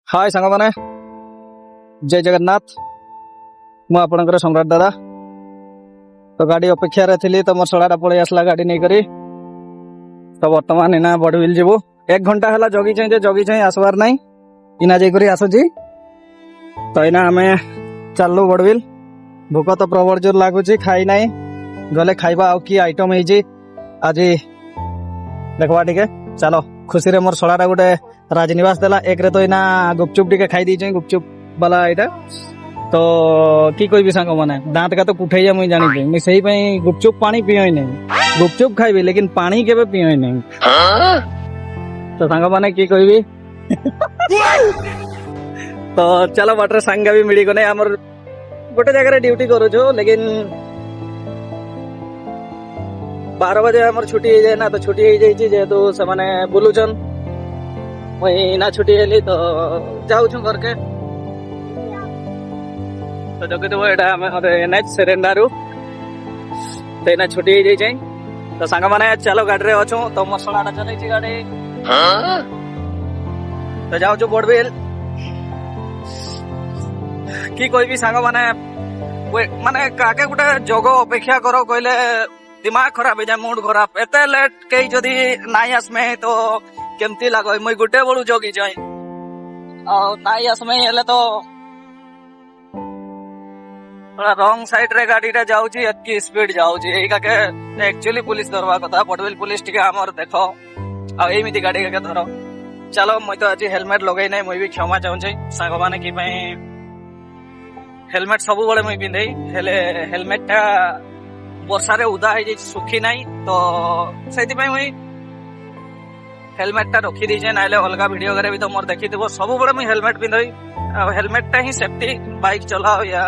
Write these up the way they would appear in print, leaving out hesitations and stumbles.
हाय सांग मैंने जय जगन्नाथ मु आपणकर सम्राट दादा तो गाड़ी अपेक्षा रे थी तो मोर सड़ाटा पलि आसला गाड़ी नहीं करी तो वर्तमान इना बड़विल जीवु 1 घंटा है जगी चाहे आसबार नाई इना जाकर आसुची तो इना आम चलु बड़विल भूक तो प्रबल जोर लगुच खाई ना गले खाइबा आउ कि आइटम है आज देखवा टिके चलो खुशी रे मोर सड़ाटा गोटे राजनिवास देला एक रे तो इना गुपचुप टिके खाई दी गुपचुप वाला इटा तो की कोई भी सांग माने दांत का तो पुठे मुझे जानी मुझे सही पे गुपचुप पानी पियो ही नहीं गुपचुप खाइबी लेकिन पानी केबे पियो ही नहीं तो सांग माने की कोई भी तो चलो बाटर सांग भी मिली को नहीं हमर गोटे जगह ड्यूटी करू छो लेकिन 12 बजे हमर छुट्टी हो जाए ना तो छुट्टी हो जाए जेहेतु से माने बुलुचन वही ना छुट्टी हेली तो जाऊ छु घर के तो जगह तो एटा हमें एनएच सेरेंडारू तो इना छुट्टी हो जाए तो सांग माने चलो गाड़ी रे अछु तो मसलाटा चलै छी गाड़ी तो जाऊ छु बोडबिल कि कोई भी सांग माने काके गुटे जग अपेक्षा करो कहले दिमाग खराब हो जाए मूड खराब एते लेट कई जदि नाई आसमे तो केमती लागो मुई गुटे बड़ू जगी जाए और नाई आसमे हेले तो रॉन्ग साइड रे गाड़ी रे जाउची एतकी स्पीड जाउची एई काके एक्चुअली पुलिस धरवा कथा बडवेल पुलिस टिके हमर देखो आ एमिति गाड़ी के धरो चलो मुई तो आज हेलमेट लगै नै मुई भी क्षमा चाहू छी सांग माने कि पई हेलमेट सब बड़े मुई पिंधै हेले हेलमेट टा वर्षा रे उदा है सुखी नाई तो सेति पई मुई हेलमेट टा रखी दी ना अलग वीडियो करे भी तो मोर देखी थो सब बड़े मुई हेलमेट पिंधई हेलमेट टा ही सेफ्टी बाइक चलाओ या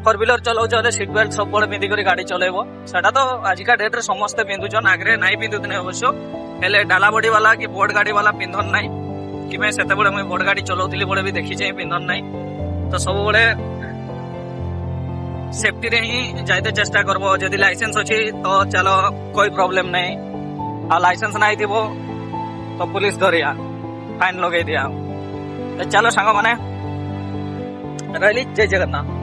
4 व्हीलर चलाओ चले सीट बेल्ट सब बड़े पिंधि कर गाड़ी चलेबो सेटा तो आजिका डेट रे समस्त पिंधुचन आगरे नाई पिंधुतने अवश्य हेले डाला बॉडी वाला कि बोर्ड गाड़ी वाला पिंधन नाई कि मैं सेते बड़े मुई बोर्ड गाड़ी चलाउतिली बड़े भी देखी छै पिंधन नाई तो सब बड़े सेफ्टी रे ही जाइते चेष्टा करबो जदि लाइसेंस अछि तो चलो कोई प्रॉब्लम नहीं आ लाइसेंस नहीं थिबो तो पुलिस धरिया फाइन लगे दिया तो चलो सांग माने रहली जय जगन्नाथ।